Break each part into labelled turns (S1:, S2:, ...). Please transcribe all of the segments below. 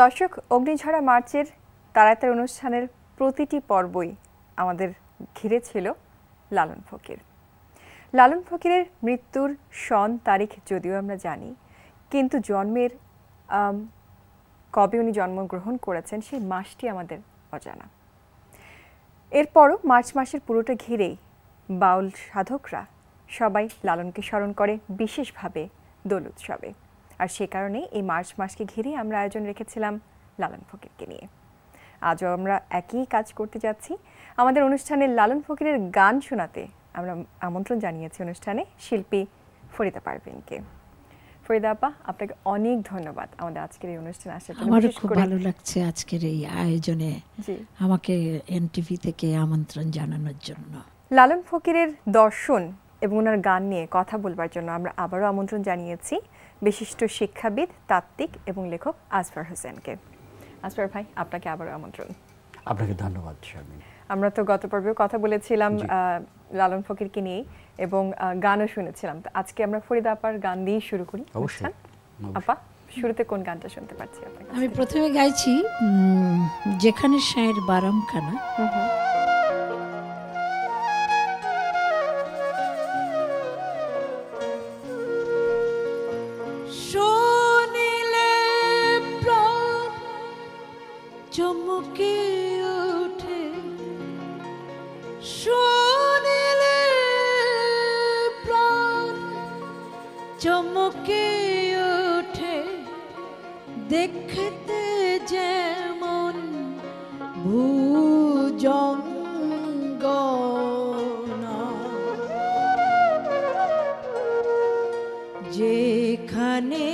S1: দর্শক, অগ্নিঝরা মার্চের তারাতার অনুষ্ঠানের প্রতিটি পর্বই আমাদের ঘিরে ছিল লালন ফকির। লালন ফকিরের মৃত্যুর সন তারিখ যদিও আমরা জানি, কিন্তু জন্মের কবে উনি জন্মগ্রহণ করেছেন সেই মাসটি আমাদের অজানা। এরপরও মার্চ মাসের পুরোটা ঘিরেই বাউল সাধকরা সবাই লালনকে স্মরণ করে বিশেষভাবে দোল উৎসবে। আর সে কারণে এই মার্চ মাসকে ঘিরে আমরা আয়োজন রেখেছিলাম লালন ফকিরকে নিয়ে। আজও আমরা একই কাজ করতে যাচ্ছি। আমাদের অনুষ্ঠানে লালন ফকিরের গান শোনাতে আমরা আমন্ত্রণ জানিয়েছি অনুষ্ঠানে শিল্পী ফরিদা পারভীনকে। ফরিদা আপা, আপনাকে অনেক ধন্যবাদ আমাদের আজকের এই অনুষ্ঠানে আসার জন্য।
S2: আমার খুব ভালো লাগছে আজকের এই আয়োজনে আমাকে এনটিভি থেকে আমন্ত্রণ জানানোর জন্য।
S1: লালন ফকিরের দর্শন এবং ওনার গান নিয়ে কথা বলবার জন্য আমরা আবারও আমন্ত্রণ জানিয়েছি বিশিষ্ট শিক্ষাবিদ, তাত্ত্বিক এবং লেখক আসফার হোসেনকে। আসফার ভাই, আপনাকে আবারও আমন্ত্রণ।
S3: আপনাকে ধন্যবাদ শারমিন।
S1: আমরা তো গত পর্বেও কথা বলেছিলাম লালন ফকিরকে নিয়ে এবং গানও শুনেছিলাম। আজকে আমরা ফরিদা আপার গান দিয়ে শুরু করি।
S3: অবশ্যই
S1: আপা, শুরুতে কোন গানটা শুনতে পাচ্ছি আপনার কাছে?
S2: আমি প্রথমে গাইছি যেখানে শায়ের বারামখানা। চমকে ওঠে শুনিলে প্রাণ চমকে ওঠে, দেখতে যেমন ভুজঙ্গনা, যেখানে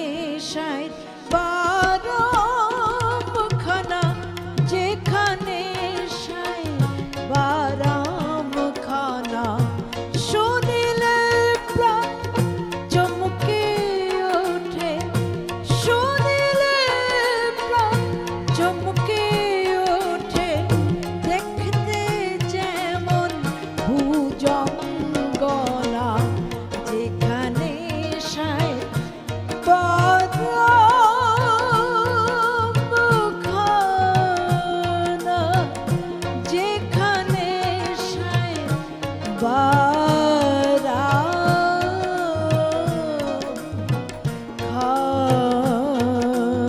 S2: শায়ের বারামখানা, যেখানে শায়ের বারামখানা, শুনিলে প্রাণ চমকে ওঠে, শুনিলে প্রাণ চমকে ওঠে, দেখতে যেমন ভুজঙ্গনা, যেখানে শায়ের বারামখানা, যেখানে শায়ের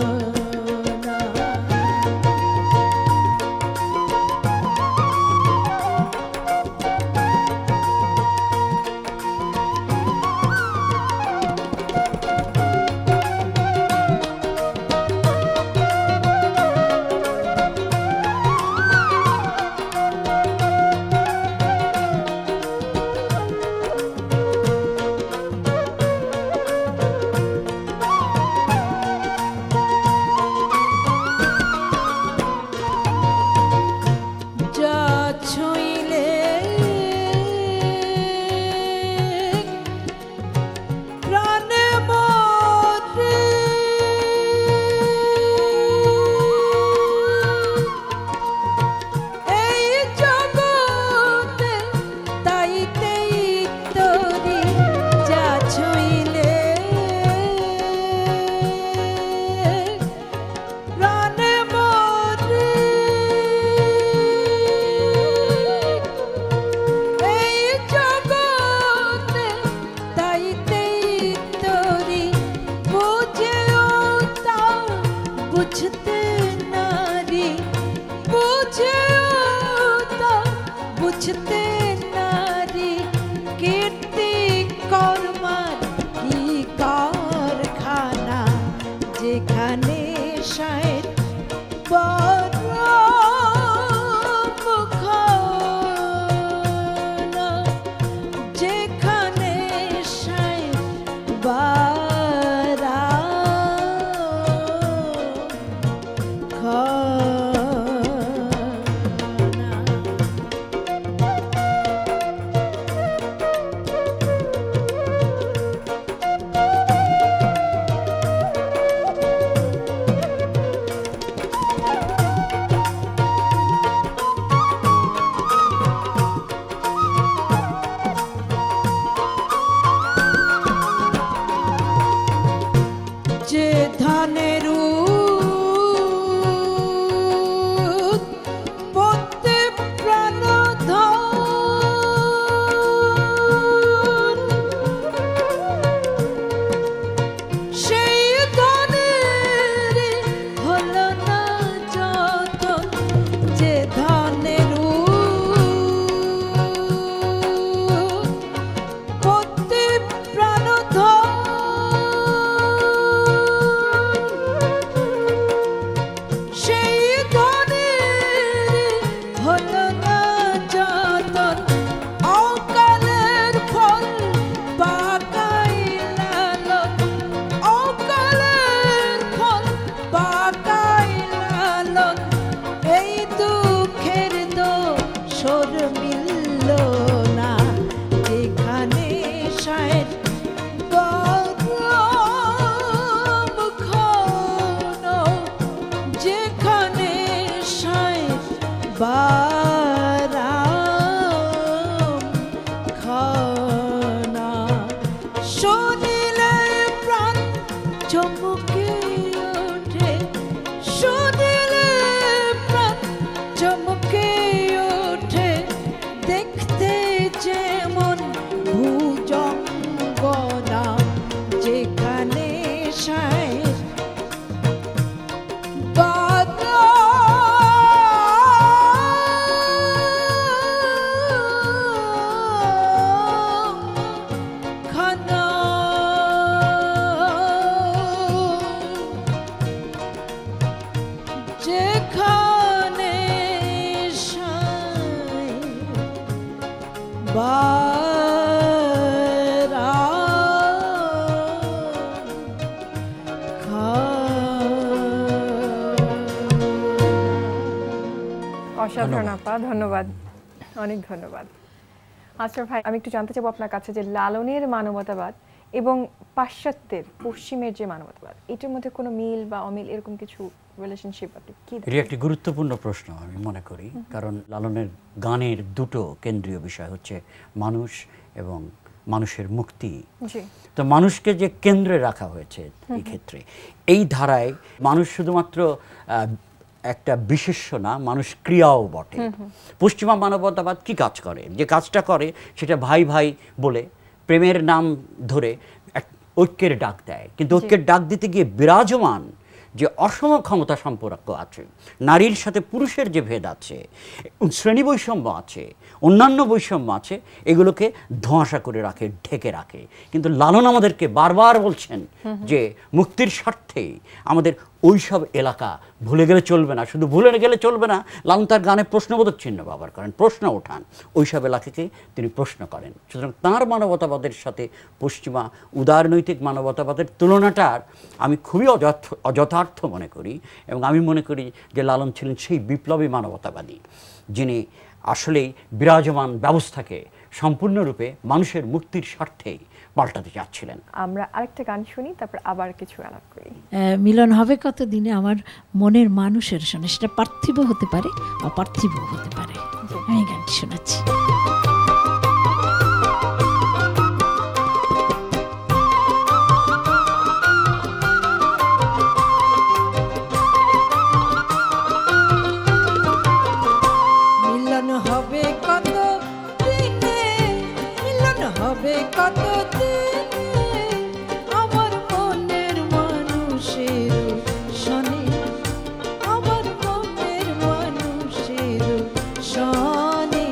S2: বুঝতে নারী, বুঝতে নারী, কীর্তি কর্মার কি কারখানা, যেখানে শায়ের বারামখানা, যেখানে শায়ের সুর মিলল না যেখানে শায়ের গরম ঘন, যেখানে শায়ের বারাম খানা। শুনিলে প্রাণ চমকে ওঠে, শুনিলে প্রাণ চমকে ওঠে, দেখতে যেমন ভুজঙ্গনা যেখানে শায়ের খানা। যেখানে
S1: অসাধারণ আপা, ধন্যবাদ, অনেক ধন্যবাদ। আচ্ছা ভাই, আমি একটু জানতে চাবো আপনার কাছে যে লালনের মানবতাবাদ এবং পাশ্চাত্যের পশ্চিমের যে মানবতাবাদ, এটার মধ্যে কোনো মিল বা অমিল এরকম কিছু রিলেশনশিপ আপনি কি?
S3: এটি একটি গুরুত্বপূর্ণ প্রশ্ন আমি মনে করি, কারণ লালনের গানের দুটো কেন্দ্রীয় বিষয় হচ্ছে মানুষ এবং মানুষের মুক্তি। তো মানুষকে যে কেন্দ্রে রাখা হয়েছে এই ক্ষেত্রে, এই ধারায় মানুষ শুধুমাত্র একটা বিশেষ্য না, মানুষ ক্রিয়াও বটে। পশ্চিমা মানবতাবাদ কি কাজ করে? যে কাজটা করে সেটা ভাই ভাই বলে প্রেমের নাম ধরে ঐক্যের ডাক দেয়, কিন্তু ঐক্যের ডাক দিতে গিয়ে বিরাজমান যে অসম ক্ষমতা সম্পর্ক আছে, নারীর সাথে পুরুষের যে ভেদ আছে, শ্রেণী বৈষম্য আছে, অন্যান্য বৈষম্য আছে, এগুলোকে ধোঁয়াশা করে রাখে, ঢেকে রাখে। কিন্তু লালন আমাদেরকে বারবার বলছেন যে মুক্তির স্বার্থে আমাদের ওইসব এলাকা ভুলে গেলে চলবে না। শুধু ভুলে গেলে চলবে না, লালন তার গানে প্রশ্নবোধক চিহ্ন ব্যবহার করেন, প্রশ্ন ওঠান, ওইসব এলাকাকে তিনি প্রশ্ন করেন। সুতরাং তাঁর মানবতাবাদের সাথে পশ্চিমা উদারনৈতিক মানবতাবাদের তুলনাটার আমি খুবই অযথার্থ মনে করি, এবং আমি মনে করি যে লালন ছিলেন সেই বিপ্লবী মানবতাবাদী যিনি আসলেই বিরাজমান ব্যবস্থাকে সম্পূর্ণরূপে মানুষের মুক্তির স্বার্থে পাল্টাতে চাচ্ছিলেন।
S1: আমরা আরেকটা গান শুনি, তারপর আবার কিছু আলাপ করি।
S2: মিলন হবে কত দিনে আমার মনের মানুষের সঙ্গে, সেটা পার্থিব হতে পারে, অপার্থিব হতে পারে। আমি গানটি শোনাচ্ছি। মিলন হবে কত দিনে, মিলন হবে কত দিনে আমার মনের মানুষের সনে, আমার মনের মানুষের সনে।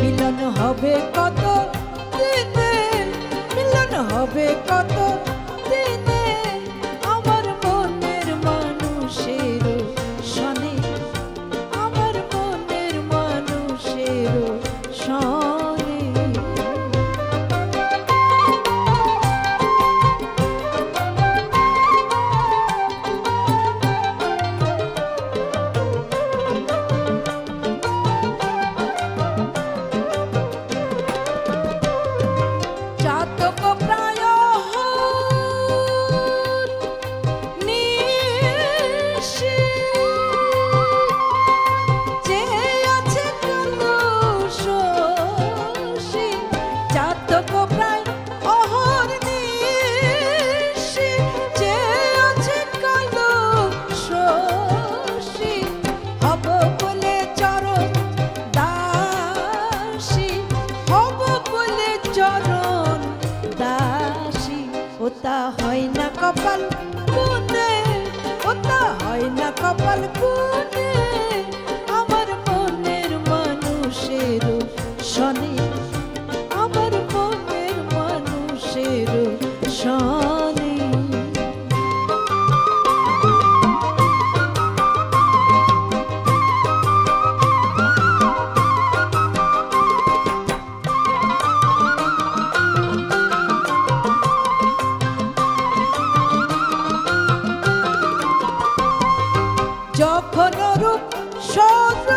S2: মিলন হবে কত দিনে, মিলন হবে কত দিনে আমার মনের মানুষের সনে, আমার মনের মানুষের সনে। চাতক প্রায় নিশি যে আছে কলুষী, চাতক প্রায় অহর নিশি যে আছে কলুষী। হব বলে চরণ দাসী, হব বলে চরণ দাসী। ওটা হয় না কপাল পুনে, ওটা হয় না কপাল পুনে আমার মনের মানুষের সনে, আমার মনের মানুষের সনে। যখন রূপ সরূপ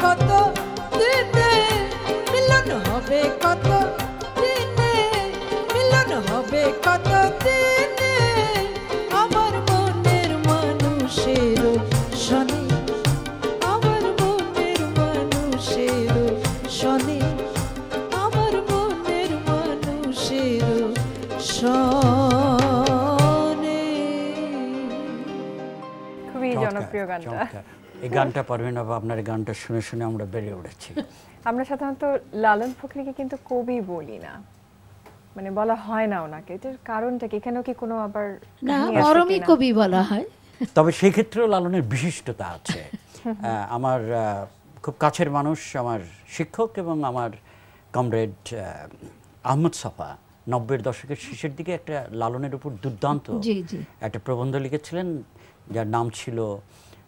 S2: কত দিনে, মিলন হবে কত দিনে, মিলন হবে কত দিনে, আমার মনের মানুষের শনি, আমার মনের মানুষের শনি, আমার মনের মানুষের শনি।
S1: খুবই জনপ্রিয় গানটা।
S3: এই গানটা পারবেন না, আপনার গানটা শুনে শুনে আমরা বেড়ে উঠেছি।
S1: আমরা সাধারণত লালন ফকিরকে কিন্তু কবি বলি না, মানে বলা হয় না ওনাকে, এটার কারণটা কি? এখানেও কি কোনো আবার
S2: না, মরমী কবি বলা হয়।
S3: তবে সেই ক্ষেত্রেও লালনের বিশিষ্টতা আছে। আমার খুব কাছের মানুষ, আমার শিক্ষক এবং আমার কমরেড আহমদ সাফা 90-এর দশকের শেষের দিকে একটা লালনের উপর দুর্দান্ত একটা প্রবন্ধ লিখেছিলেন, যার নাম ছিল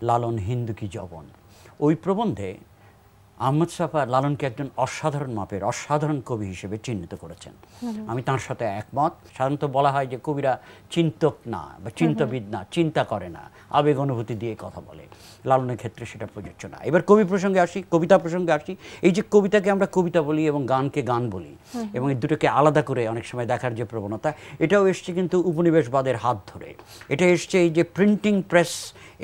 S3: লালন হিন্দু কি যবন। ওই প্রবন্ধে আহমদ সাফা লালনকে একজন অসাধারণ মাপের অসাধারণ কবি হিসেবে চিহ্নিত করেছেন। আমি তার সাথে একমত। সাধারণত বলা হয় যে কবিরা চিন্তক না বা চিন্তাবিদ না, চিন্তা করে না, আবেগ অনুভূতি দিয়ে কথা বলে। লালনের ক্ষেত্রে সেটা প্রযোজ্য না। এবার কবি প্রসঙ্গে আসি, কবিতা প্রসঙ্গে আসি। এই যে কবিতাকে আমরা কবিতা বলি এবং গানকে গান বলি, এবং এই দুটোকে আলাদা করে অনেক সময় দেখার যে প্রবণতা, এটাও এসছে কিন্তু উপনিবেশবাদের হাত ধরে। এটা এসছে এই যে প্রিন্টিং প্রেস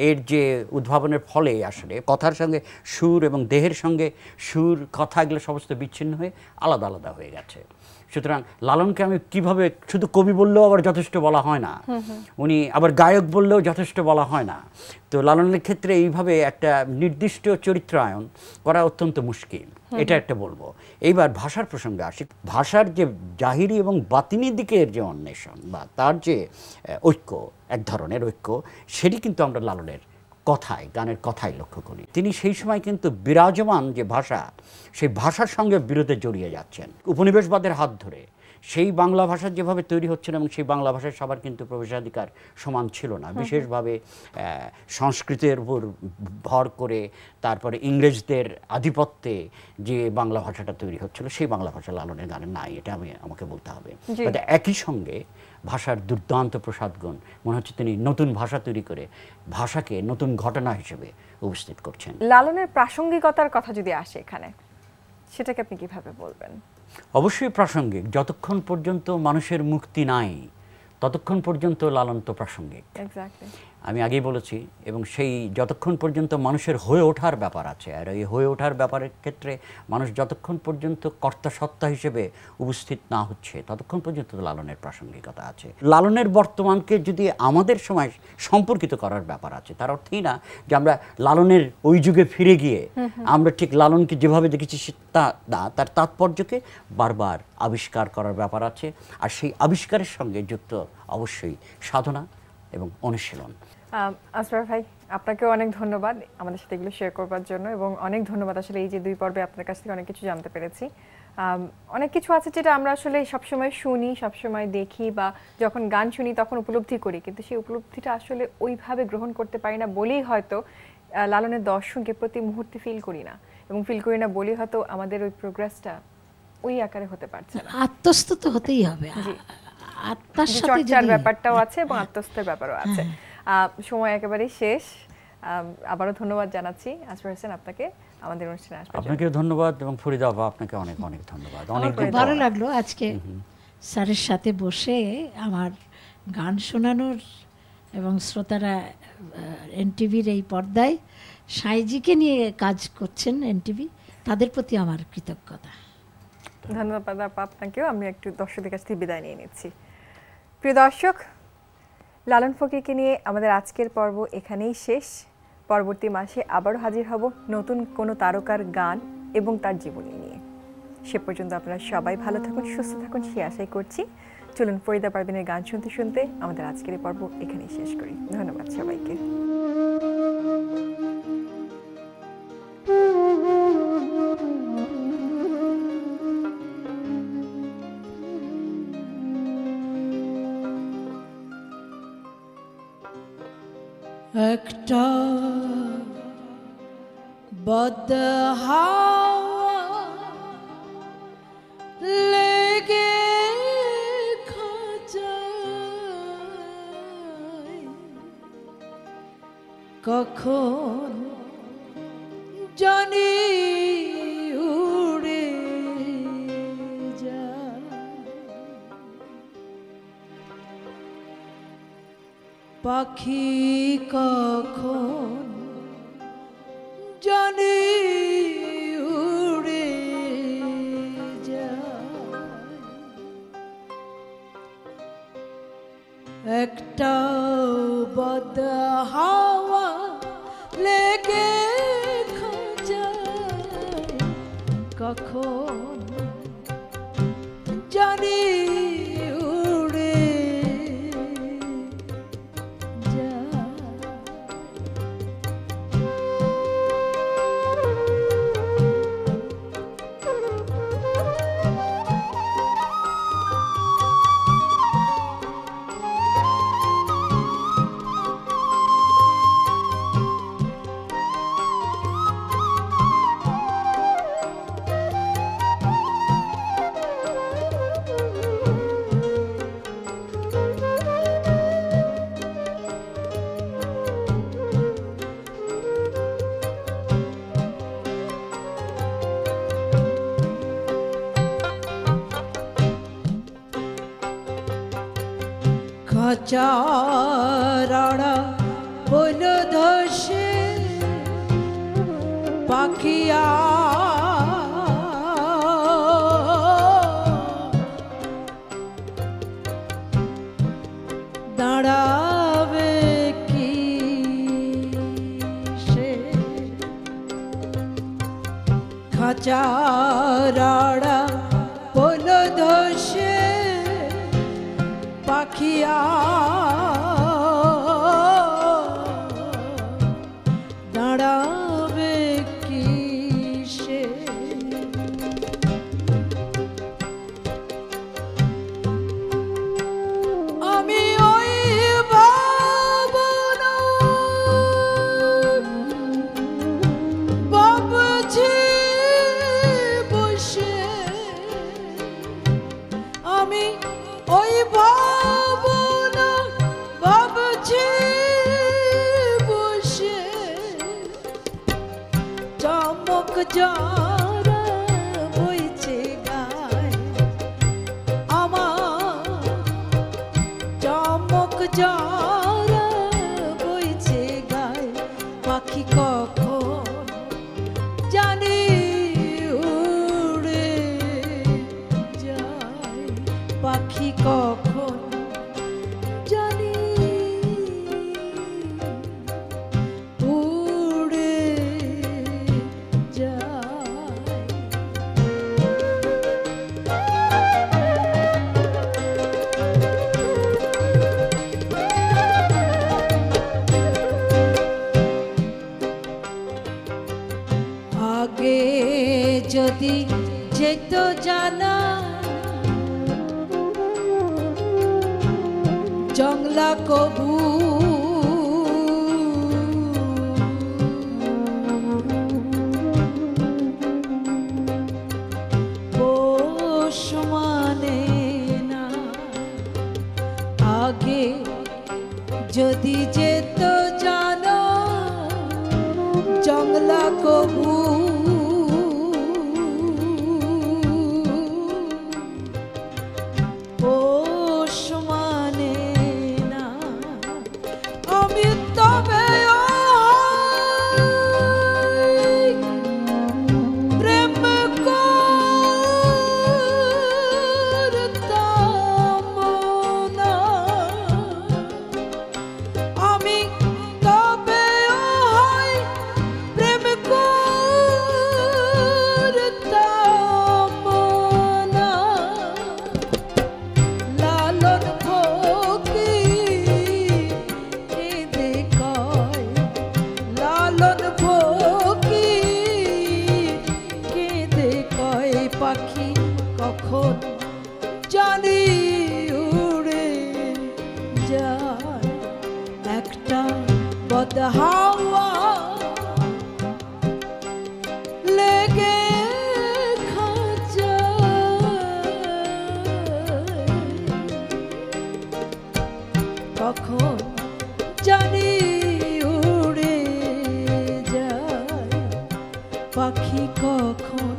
S3: এর যে উদ্ভাবনের ফলে আসলে কথার সঙ্গে সুর এবং দেহের সঙ্গে সুর, কথা, এগুলো সমস্ত বিচ্ছিন্ন হয়ে আলাদা আলাদা হয়ে গেছে। সুতরাং লালনকে আমি কিভাবে, শুধু কবি বললেও আবার যথেষ্ট বলা হয় না, উনি আবার গায়ক বললেও যথেষ্ট বলা হয় না। তো লালনের ক্ষেত্রে এইভাবে একটা নির্দিষ্ট চরিত্রায়ন করা অত্যন্ত মুশকিল, এটা একটা বলবো। এইবার ভাষার প্রসঙ্গে আসি। ভাষার যে জাহিরি এবং বাতিনি দিকের যে অন্বেষণ বা তার যে ঐক্য, এক ধরনের ঐক্য, সেটি কিন্তু আমরা লালনের কথায়, গানের কথায় লক্ষ্য করি। তিনি সেই সময় কিন্তু বিরাজমান যে ভাষা, সেই ভাষার সঙ্গে বিরোধে জড়িয়ে যাচ্ছেন উপনিবেশবাদের হাত ধরে। সেই বাংলা ভাষা যেভাবে তৈরি হচ্ছিল, এবং সেই বাংলা ভাষায় সবার কিন্তু প্রবেশাধিকার সমান ছিল না। বিশেষভাবে সংস্কৃতের উপর ভর করে, তারপরে ইংরেজদের আধিপত্যে যে বাংলা ভাষাটা তৈরি হচ্ছিল, সেই বাংলা ভাষা লালনের গানে নাই, এটা আমাকে বলতে হবে। একই সঙ্গে ভাষার দুর্দান্ত প্রসাদগুণ, মনে হচ্ছে তিনি নতুন ভাষা তৈরি করে ভাষাকে নতুন ঘটনা হিসেবে উপস্থিত করছেন।
S1: লালনের প্রাসঙ্গিকতার কথা যদি আসে এখানে, সেটাকে আপনি কিভাবে বলবেন?
S3: অবশ্যই প্রাসঙ্গিক। যতক্ষণ পর্যন্ত মানুষের মুক্তি নাই, ততক্ষণ পর্যন্ত লালন তো প্রাসঙ্গিক। আমি আগেই বলেছি, এবং সেই যতক্ষণ পর্যন্ত মানুষের হয়ে ওঠার ব্যাপার আছে, আর এই হয়ে ওঠার ব্যাপারের ক্ষেত্রে মানুষ যতক্ষণ পর্যন্ত কর্তা সত্তা হিসেবে উপস্থিত না হচ্ছে, ততক্ষণ পর্যন্ত লালনের প্রাসঙ্গিকতা আছে। লালনের বর্তমানকে যদি আমাদের সময় সম্পর্কিত করার ব্যাপার আছে, তার অর্থই না যে আমরা লালনের ওই যুগে ফিরে গিয়ে আমরা ঠিক লালনকে যেভাবে দেখেছি তা না, তার তাৎপর্যকে বারবার আবিষ্কার করার ব্যাপার আছে। আর সেই আবিষ্কারের সঙ্গে যুক্ত অবশ্যই সাধনা এবং অনুশীলন।
S1: আসরার ভাই, আপনাকেও অনেক ধন্যবাদ আমাদের সাথে এগুলো শেয়ার করবার জন্য, এবং অনেক ধন্যবাদ আসলে এই যে 2 পর্বে আপনার কাছ থেকে অনেক কিছু জানতে পেরেছি। অনেক কিছু আছে যেটা আমরা আসলে সবসময় শুনি, সবসময় দেখি, বা যখন গান শুনি তখন উপলব্ধি করি, কিন্তু সেই উপলব্ধিটা আসলে ওইভাবে গ্রহণ করতে পারি না বলেই হয়তো লালনের দর্শনকে প্রতি মুহূর্তে ফিল করি না, এবং ফিল করি না বলেই হয়তো আমাদের ওই প্রোগ্রেসটা ওই আকারে হতে পারছে না।
S2: আত্মস্থ তো হতেই হবে, আত্মার সাথে
S1: চর্চার ব্যাপারটাও আছে এবং আত্মস্থের ব্যাপারও আছে। সময় একেবারেই শেষ। আবারও ধন্যবাদ জানাচ্ছি আসফার হোসেন আপনাকে আমাদের অনুষ্ঠানে আসবার জন্য।
S3: আপনাকেও ধন্যবাদ, এবং ফরিদা আপা আপনাকে অনেক অনেক ধন্যবাদ। অনেক
S2: ভালো লাগলো আজকে স্যারের সাথে বসে আমার গান শোনানোর, এবং শ্রোতারা এনটিভির এই পর্দায় সাইজিকে নিয়ে কাজ করছেন এনটিভি, তাদের প্রতি আমার কৃতজ্ঞতা।
S1: ধন্যবাদ আপা আপনাকেও। আমি একটু দর্শকদের কাছ থেকে বিদায় নিয়ে নিচ্ছি। প্রিয় দর্শক, লালন ফকিরকে নিয়ে আমাদের আজকের পর্ব এখানেই শেষ। পরবর্তী মাসে আবারও হাজির হব নতুন কোনো তারকার গান এবং তার জীবনী নিয়ে। সে পর্যন্ত আপনারা সবাই ভালো থাকুন, সুস্থ থাকুন, সে আশাই করছি। চলুন ফরিদা পারভিনের গান শুনতে শুনতে আমাদের আজকের এই পর্ব এখানেই শেষ করি। ধন্যবাদ সবাইকে।
S2: একটা বদহাওয়া লেগে খাঁচায়, কখন জানি পাখি কখন জানি উড়ে যায়, একটা বদ হাওয়া লেগে খাঁচায় কখন জানি উড়ে খাঁচারাড়া বন ধসে পাখিয়া দাঁড়াবে কি সে, খাঁচারাড়া বন ধসে পাখিয়া দাঁড়াবে কি সে, আমি ওই ভাবনা ভাবছি বসে, আমি ওই ভাবনা ভাবছি বসে, চমক যারা বইছে গায় আমার, চমক যারা বইছে গায় পাখি কখন জানি উড়ে যায়, পাখি কখন জানি উড়ে যায়। আগে যদি যেত জানা জংলা কবু পোষ মানে না, আগে যদি যেত জানা জংলা কবু পোষ মানে না, আমি তবে প্রেম করতাম না, আমি তবে প্রেম করতাম না, লালন ফকির কেঁদে কয়, লালন ফকির কেঁদে কয় পাখি কখন জানি উড়ে যায়, একটা বদ হাওয়া লেগে খাঁচায় কখন জানি উড়ে যায়, পাখি কখন